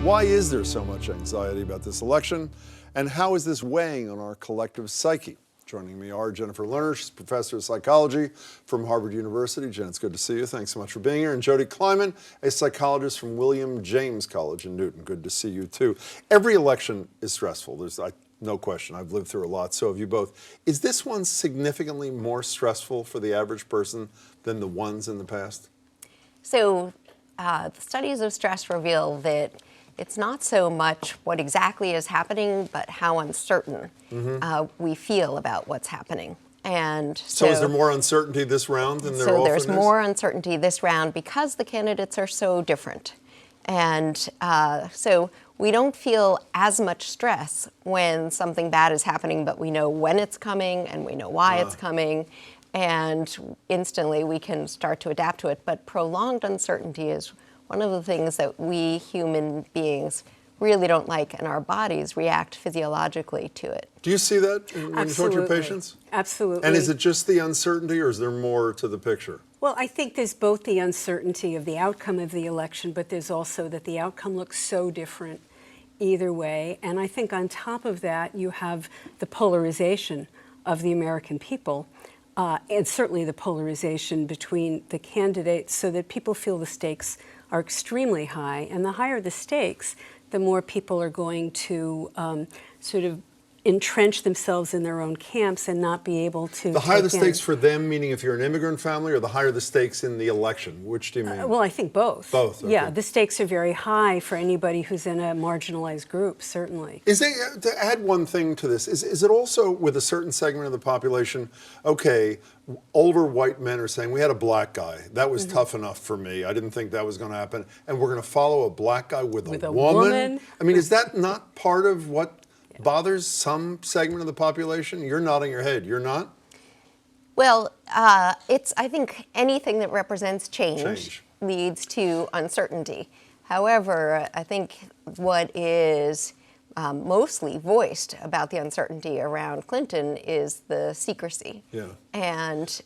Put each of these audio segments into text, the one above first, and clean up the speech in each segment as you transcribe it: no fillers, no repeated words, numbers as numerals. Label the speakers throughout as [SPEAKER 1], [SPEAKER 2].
[SPEAKER 1] Why is there so much anxiety about this election? And how is this weighing on our collective psyche? Joining me are Jennifer Lerner, she's professor of psychology from Harvard University. Jen, it's good to see you. Thanks so much for being here. And Jody Kleiman, a psychologist from William James College in Newton. Good to see you too. Every election is stressful. There's no question. I've lived through a lot. So have you both. Is this one significantly more stressful for the average person than the ones in the past?
[SPEAKER 2] So the studies of stress reveal that it's not so much what exactly is happening, but how uncertain we feel about what's happening. And
[SPEAKER 1] so is there more uncertainty this round than there often is?
[SPEAKER 2] So there's more uncertainty this round because the candidates are so different. And so we don't feel as much stress when something bad is happening, but we know when it's coming and we know why it's coming. And instantly we can start to adapt to it. But prolonged uncertainty is one of the things that we human beings really don't like, and our bodies react physiologically to it.
[SPEAKER 1] Do you see that when you talk to your patients?
[SPEAKER 3] Absolutely.
[SPEAKER 1] And is it just the uncertainty, or is there more to the picture?
[SPEAKER 3] Well, I think there's both the uncertainty of the outcome of the election, but there's also that the outcome looks so different either way. And I think on top of that, you have the polarization of the American people. And certainly the polarization between the candidates, so that people feel the stakes are extremely high. And the higher the stakes, the more people are going to sort of entrench themselves in their own camps and not be able to.
[SPEAKER 1] The higher the stakes for them, meaning if you're an immigrant family, or the higher the stakes in the election? Which do you mean?
[SPEAKER 3] Well, I think both.
[SPEAKER 1] Both, okay.
[SPEAKER 3] Yeah, the stakes are very high for anybody who's in a marginalized group, certainly.
[SPEAKER 1] Is it, to add one thing to this, is it also with a certain segment of the population, okay, older white men are saying, we had a black guy, that was tough enough for me, I didn't think that was going to happen, and we're going to follow a black guy with a woman? I mean, is that not part of what bothers some segment of the population? You're nodding your head. You're not?
[SPEAKER 2] Well, I think anything that represents change leads to uncertainty. However, I think what is mostly voiced about the uncertainty around Clinton is the secrecy.
[SPEAKER 1] Yeah.
[SPEAKER 2] And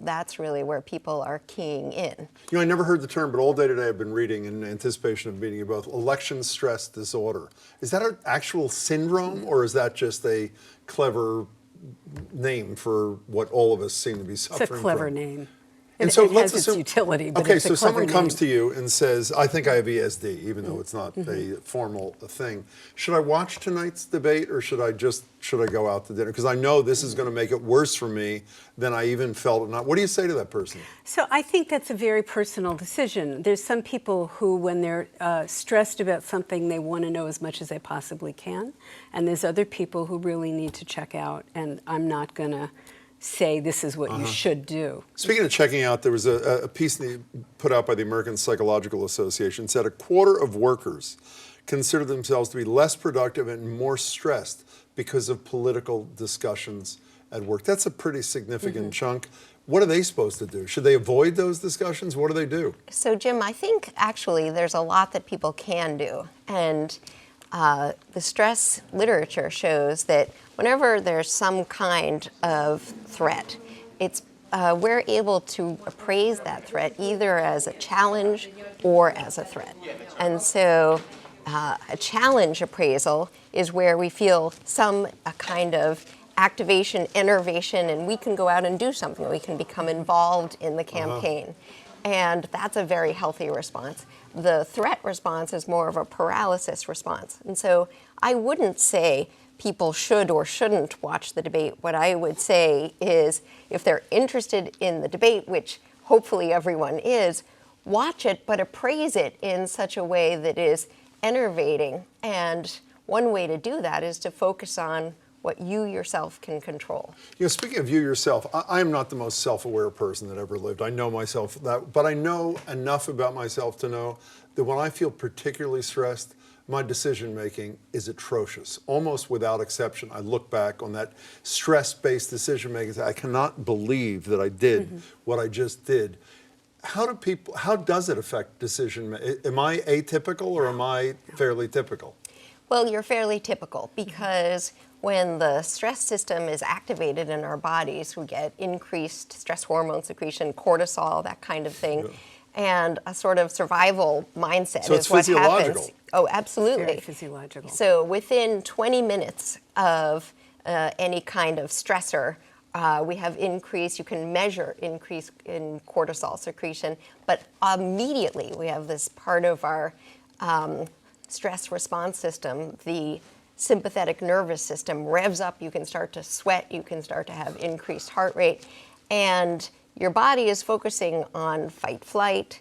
[SPEAKER 2] that's really where people are keying in.
[SPEAKER 1] You know, I never heard the term, but all day today I've been reading in anticipation of meeting you both, election stress disorder. Is that an actual syndrome, or is that just a clever name for what all of us seem to be suffering from?
[SPEAKER 3] It's a clever name.
[SPEAKER 1] And so
[SPEAKER 3] let's assume its utility, but
[SPEAKER 1] okay,
[SPEAKER 3] it's a
[SPEAKER 1] so
[SPEAKER 3] clever
[SPEAKER 1] someone comes
[SPEAKER 3] name.
[SPEAKER 1] to you and says, I think I have ESD, even though it's not a formal thing. Should I watch tonight's debate, or should I go out to dinner? Because I know this is going to make it worse for me than I even felt it not. What do you say to that person?
[SPEAKER 3] So I think that's a very personal decision. There's some people who, when they're stressed about something, they want to know as much as they possibly can. And there's other people who really need to check out, and I'm not going to say this is what you should do.
[SPEAKER 1] Speaking of checking out, there was a piece put out by the American Psychological Association said a quarter of workers consider themselves to be less productive and more stressed because of political discussions at work. That's a pretty significant chunk. What are they supposed to do? Should they avoid those discussions? What do they do?
[SPEAKER 2] So, Jim, I think actually there's a lot that people can do. And the stress literature shows that whenever there's some kind of threat, we're able to appraise that threat either as a challenge or as a threat. And so a challenge appraisal is where we feel a kind of activation, innervation, and we can go out and do something. We can become involved in the campaign. And that's a very healthy response. The threat response is more of a paralysis response. And so I wouldn't say people should or shouldn't watch the debate. What I would say is if they're interested in the debate, which hopefully everyone is, watch it, but appraise it in such a way that is enervating. And one way to do that is to focus on what you yourself can control.
[SPEAKER 1] You know, speaking of you yourself, I am not the most self-aware person that ever lived. I know myself, but I know enough about myself to know that when I feel particularly stressed, my decision-making is atrocious. Almost without exception, I look back on that stress-based decision-making and say, I cannot believe that I did what I just did. How does it affect decision-making? Am I atypical, or am I fairly typical?
[SPEAKER 2] Well, you're fairly typical because when the stress system is activated in our bodies, we get increased stress hormone secretion, cortisol, that kind of thing.
[SPEAKER 1] Yeah.
[SPEAKER 2] and a sort of survival mindset
[SPEAKER 1] So
[SPEAKER 2] is
[SPEAKER 1] it's
[SPEAKER 2] what
[SPEAKER 1] physiological.
[SPEAKER 2] happens. Oh, absolutely.
[SPEAKER 3] Very physiological.
[SPEAKER 2] So within 20 minutes of any kind of stressor, we have increase, you can measure increase in cortisol secretion, but immediately we have this part of our stress response system, the sympathetic nervous system revs up, you can start to sweat, you can start to have increased heart rate, and your body is focusing on fight, flight,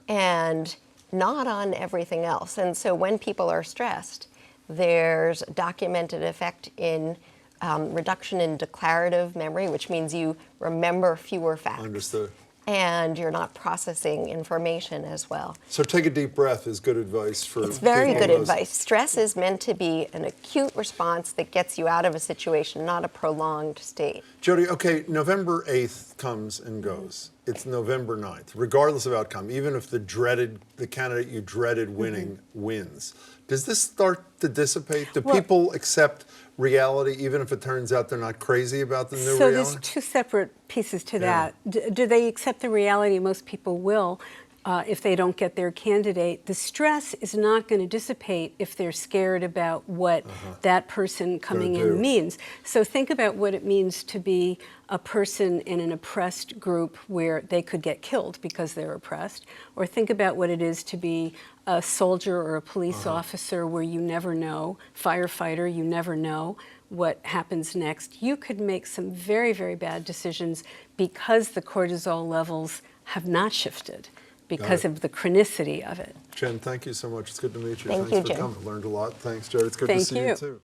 [SPEAKER 2] and not on everything else. And so when people are stressed, there's documented effect in reduction in declarative memory, which means you remember fewer facts.
[SPEAKER 1] Understood.
[SPEAKER 2] And you're not processing information as well.
[SPEAKER 1] So take a deep breath is good advice for
[SPEAKER 2] It's very
[SPEAKER 1] people
[SPEAKER 2] good
[SPEAKER 1] in those-
[SPEAKER 2] advice. Stress is meant to be an acute response that gets you out of a situation, not a prolonged state.
[SPEAKER 1] Jody, okay, November 8th comes and goes. It's November 9th, regardless of outcome, even if the candidate you dreaded winning wins. Does this start to dissipate? Do people accept reality, even if it turns out they're not crazy about the new
[SPEAKER 3] So
[SPEAKER 1] reality?
[SPEAKER 3] there's two separate pieces to that. Do they accept the reality? Most people will. If they don't get their candidate. The stress is not going to dissipate if they're scared about what that person coming
[SPEAKER 1] Gonna do.
[SPEAKER 3] in means. So think about what it means to be a person in an oppressed group where they could get killed because they're oppressed, or think about what it is to be a soldier or a police officer where you never know, firefighter, you never know what happens next. You could make some very, very bad decisions because the cortisol levels have not shifted, because of the chronicity of it.
[SPEAKER 1] Jen, thank you so much. It's good to meet you.
[SPEAKER 2] Thank
[SPEAKER 1] Thanks
[SPEAKER 2] you,
[SPEAKER 1] for
[SPEAKER 2] Jim.
[SPEAKER 1] coming. Learned a lot. Thanks, Jody. It's good to
[SPEAKER 3] Thank
[SPEAKER 1] see you
[SPEAKER 3] you.
[SPEAKER 1] too.